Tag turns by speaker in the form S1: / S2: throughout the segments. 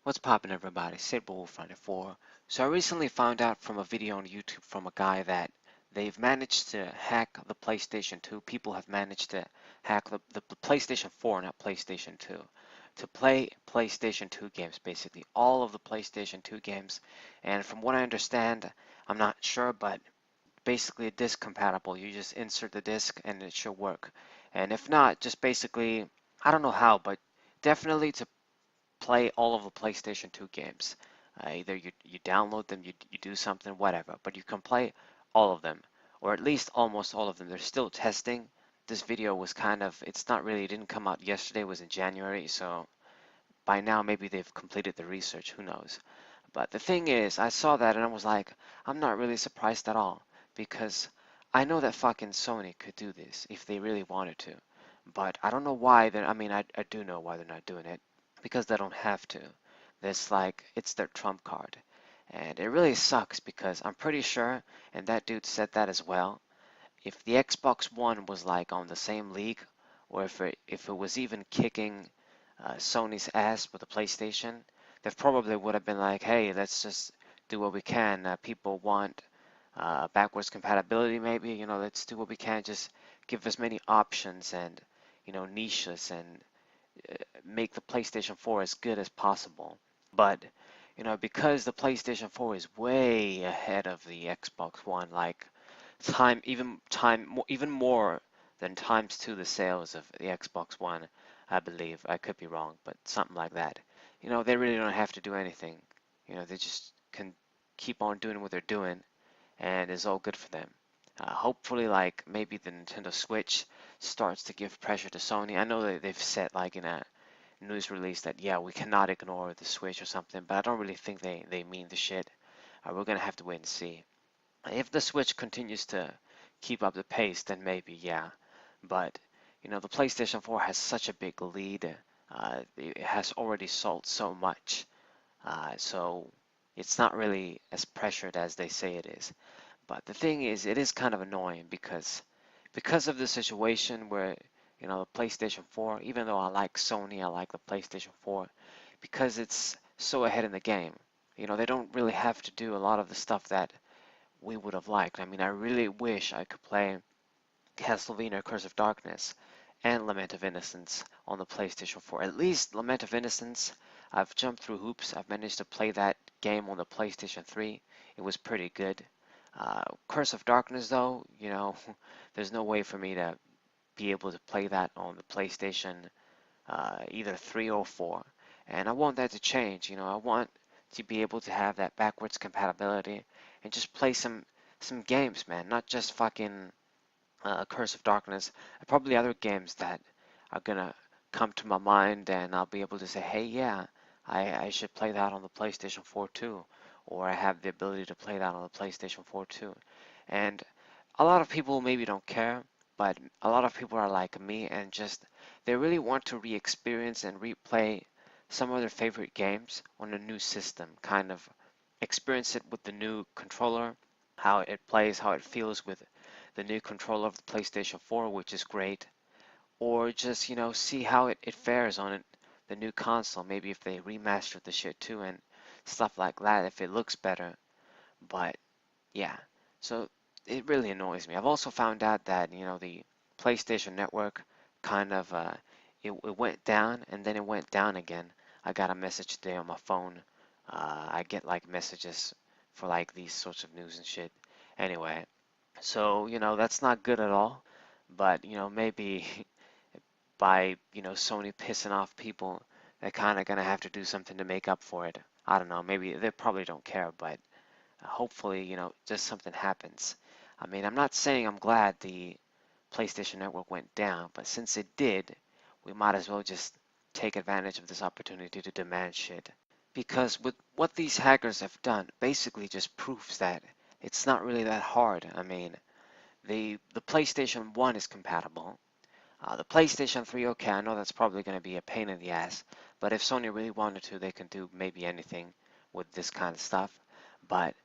S1: What's poppin', everybody? Sid Wolf 94. So I recently found out from a video on YouTube from a guy that they've managed to hack the PlayStation 2. People have managed to hack the PlayStation 4, not PlayStation 2, to play PlayStation 2 games, basically all of the PlayStation 2 games. And from what I understand, I'm not sure, but basically disc compatible. You just insert the disc and it should work. And if not, just basically, I don't know how, but definitely to play all of the PlayStation 2 games. Either you download them, you do something, whatever, but you can play all of them, or at least almost all of them. They're still testing. This video was kind of, it's not really, it didn't come out yesterday, it was in January, so by now maybe they've completed the research, who knows. But the thing is, I saw that and I was like, I'm not really surprised at all, because I know that fucking Sony could do this if they really wanted to. But I don't know why they're, I do know why they're not doing it, because they don't have to. This like, it's their trump card. And it really sucks because I'm pretty sure, and that dude said that as well, if the Xbox One was like on the same league, or if it was even kicking Sony's ass with the PlayStation, they probably would have been like, hey, let's just do what we can. People want backwards compatibility, maybe. Let's do what we can. Just give as many options and niches and make the PlayStation 4 as good as possible. But because the PlayStation 4 is way ahead of the Xbox One, like even more than times two the sales of the Xbox One, I believe. I could be wrong, but something like that. They really don't have to do anything. They just can keep on doing what they're doing, and it's all good for them. Hopefully, like maybe the Nintendo Switch starts to give pressure to Sony. I know that they've said like in a news release that yeah, we cannot ignore the Switch or something, but I don't really think they mean the shit. We're gonna have to wait and see. If the Switch continues to keep up the pace, then maybe yeah. But the PlayStation 4 has such a big lead. It has already sold so much, so it's not really as pressured as they say it is. But the thing is, it is kind of annoying because of the situation where the PlayStation 4, even though I like Sony, I like the PlayStation 4 because it's so ahead in the game. They don't really have to do a lot of the stuff that we would have liked. I mean, I really wish I could play Castlevania Curse of Darkness and Lament of Innocence on the PlayStation 4. At least Lament of Innocence, I've jumped through hoops. I've managed to play that game on the PlayStation 3. It was pretty good. Curse of Darkness, though, there's no way for me to be able to play that on the PlayStation either 3 or 4. And I want that to change. I want to be able to have that backwards compatibility and just play some games, man. Not just fucking Curse of Darkness. Probably other games that are gonna come to my mind, and I'll be able to say, hey, yeah, I should play that on the PlayStation 4 too, or I have the ability to play that on the PlayStation 4 too. And a lot of people maybe don't care, but a lot of people are like me and just they really want to re-experience and replay some of their favorite games on a new system, kind of experience it with the new controller, how it plays, how it feels with the new controller of the PlayStation 4, which is great, or just, see how it fares on the new console, maybe if they remastered the shit too and stuff like that, if it looks better. But yeah, so it really annoys me. I've also found out that, the PlayStation Network kind of, it went down and then it went down again. I got a message today on my phone. I get like messages for like these sorts of news and shit. Anyway, so, that's not good at all. But, maybe by, Sony pissing off people, they're kind of going to have to do something to make up for it. I don't know. Maybe they probably don't care, but hopefully, just something happens. I mean, I'm not saying I'm glad the PlayStation Network went down, but since it did, we might as well just take advantage of this opportunity to demand shit. Because with what these hackers have done, basically just proves that it's not really that hard. I mean, the PlayStation 1 is compatible. The PlayStation 3, okay, I know that's probably going to be a pain in the ass, but if Sony really wanted to, they can do maybe anything with this kind of stuff. But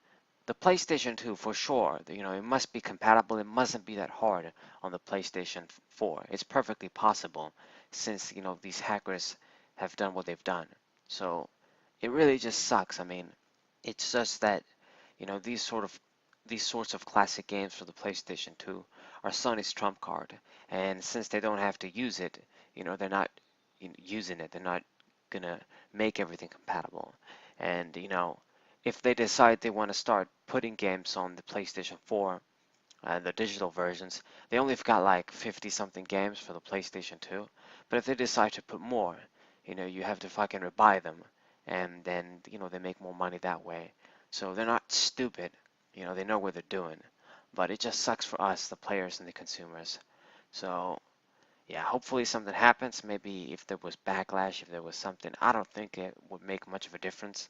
S1: the PlayStation 2, for sure, it must be compatible. It mustn't be that hard on the PlayStation 4. It's perfectly possible since, these hackers have done what they've done. So it really just sucks. I mean, it's just that, you know, these sorts of classic games for the PlayStation 2 are Sony's trump card, and since they don't have to use it, you know, they're not using it. They're not gonna make everything compatible. And you know, if they decide they want to start putting games on the PlayStation 4, the digital versions, they only have got like 50 something games for the PlayStation 2. But if they decide to put more, you know, you have to fucking rebuy them, and then you know they make more money that way. So they're not stupid, you know, they know what they're doing. But it just sucks for us, the players and the consumers. So yeah, hopefully something happens. Maybe if there was backlash, if there was something, I don't think it would make much of a difference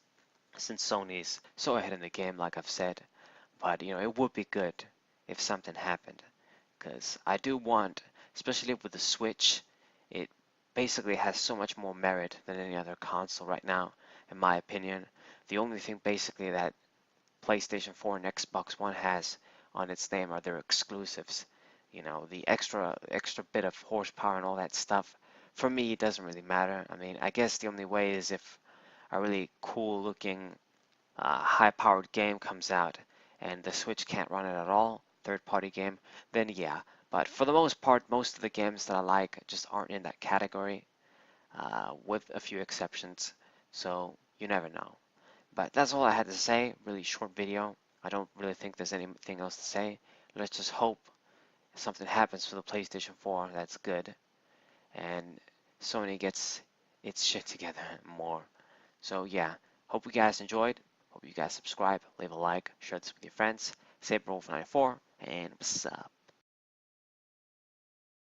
S1: since Sony's so ahead in the game, like I've said. But you know, it would be good if something happened, because I do want, especially with the Switch, it basically has so much more merit than any other console right now, in my opinion. The only thing basically that PlayStation 4 and Xbox One has on its name are their exclusives. You know, the extra bit of horsepower and all that stuff. For me, it doesn't really matter. I mean, I guess the only way is if a really cool looking high-powered game comes out and the Switch can't run it at all, third-party game, then yeah. But for the most part, most of the games that I like just aren't in that category, with a few exceptions. So you never know. But that's all I had to say. Really short video. I don't really think there's anything else to say. Let's just hope something happens for the PlayStation 4 that's good and Sony gets its shit together more. So yeah, hope you guys enjoyed. Hope you guys subscribe, leave a like, share this with your friends. Saberwolf94, and what's up?